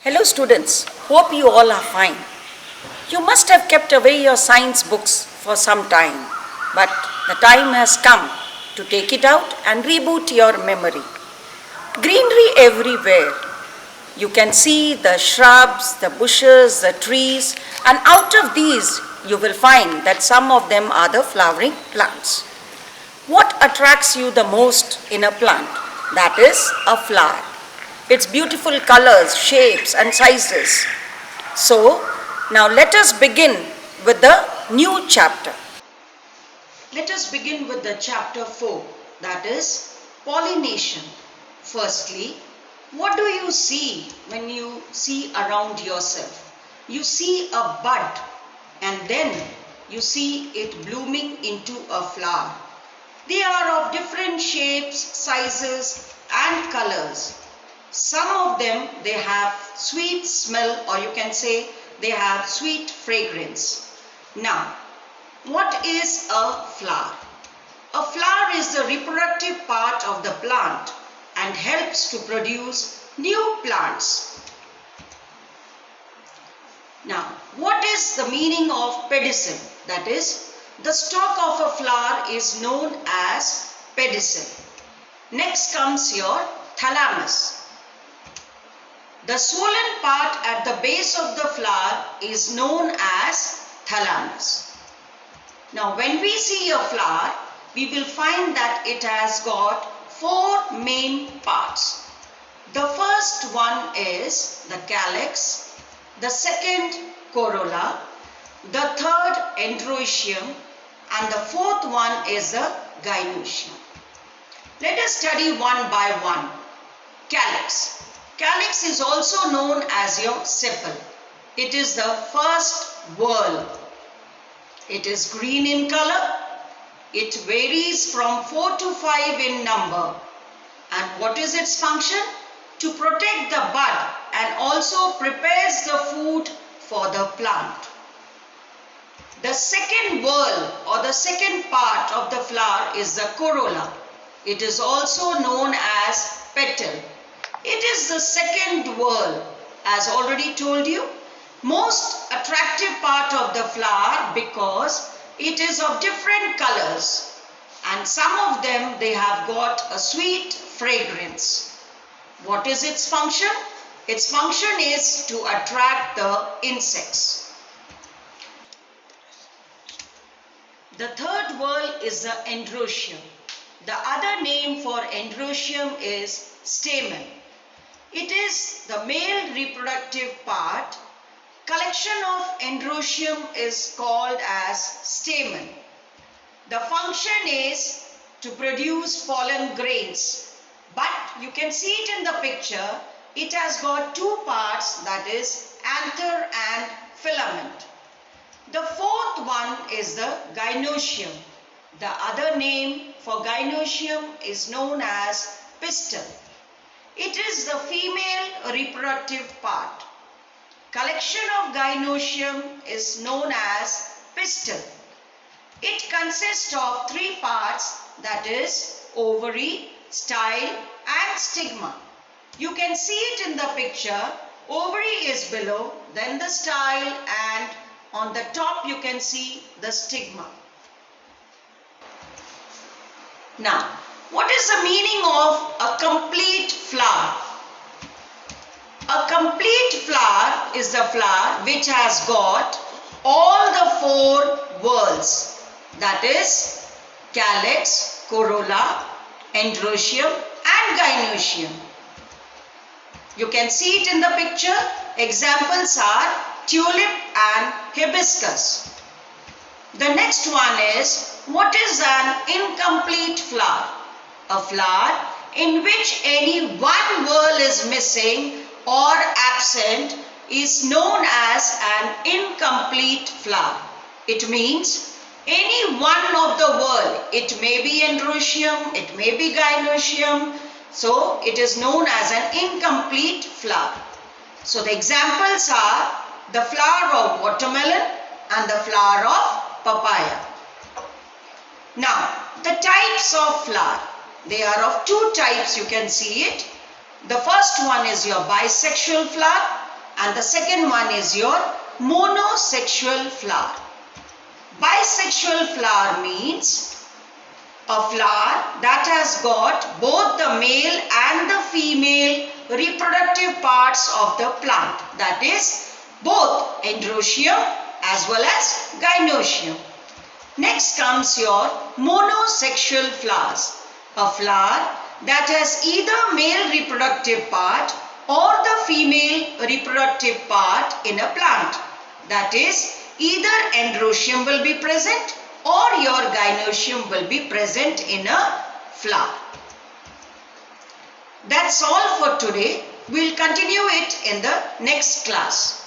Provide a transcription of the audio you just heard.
Hello students, hope you all are fine. You must have kept away your science books for some time, but the time has come to take it out and reboot your memory. Greenery everywhere. You can see the shrubs, the bushes, the trees, and out of these you will find that some of them are the flowering plants. What attracts you the most in a plant? That is a flower. Its beautiful colors, shapes, and sizes. So, now let us begin with the new chapter. Let us begin with the chapter 4, that is pollination. Firstly, what do you see when you see around yourself? You see a bud and then you see it blooming into a flower. They are of different shapes, sizes, and colors. Some of them, they have sweet smell, or you can say they have sweet fragrance. Now, what is a flower? A flower is the reproductive part of the plant and helps to produce new plants. Now, what is the meaning of pedicel? That is, the stalk of a flower is known as pedicel. Next comes your thalamus. The swollen part at the base of the flower is known as thalamus. Now, when we see a flower, we will find that it has got four main parts. The first one is the calyx, the second corolla, the third androecium, and the fourth one is the gynoecium. Let us study one by one. Calyx. Calyx is also known as your sepal. It is the first whorl. It is green in color. It varies from 4 to 5 in number. And what is its function? To protect the bud and also prepares the food for the plant. The second whorl or the second part of the flower is the corolla. It is also known as petal. It is the second whorl, as already told you, most attractive part of the flower because it is of different colors and some of them they have got a sweet fragrance. What is its function? Its function is to attract the insects. The third whorl is the androecium. The other name for androecium is stamen. It is the male reproductive part. Collection of androecium is called as stamen. The function is to produce pollen grains. But you can see it in the picture. It has got two parts, that is anther and filament. The fourth one is the gynoecium. The other name for gynoecium is known as pistil. It is the female reproductive part. Collection of gynoecium is known as pistil. It consists of three parts, that is ovary, style and stigma. You can see it in the picture. Ovary is below, then the style, and on the top you can see the stigma. Now, what is the meaning of a complete flower? A complete flower is the flower which has got all the four whorls, that is calyx, corolla, androecium and gynoecium. You can see it in the picture. Examples are tulip and hibiscus. The next one is, what is an incomplete flower? A flower in which any one whorl is missing or absent is known as an incomplete flower. It means any one of the whorl, it may be androecium, it may be gynoecium, so it is known as an incomplete flower. So the examples are the flower of watermelon and the flower of papaya. Now, the types of flower. They are of two types, you can see it. The first one is your bisexual flower and the second one is your monosexual flower. Bisexual flower means a flower that has got both the male and the female reproductive parts of the plant. That is both androecium as well as gynoecium. Next comes your monosexual flowers. A flower that has either male reproductive part or the female reproductive part in a plant. That is, either androecium will be present or your gynoecium will be present in a flower. That's all for today. We'll continue it in the next class.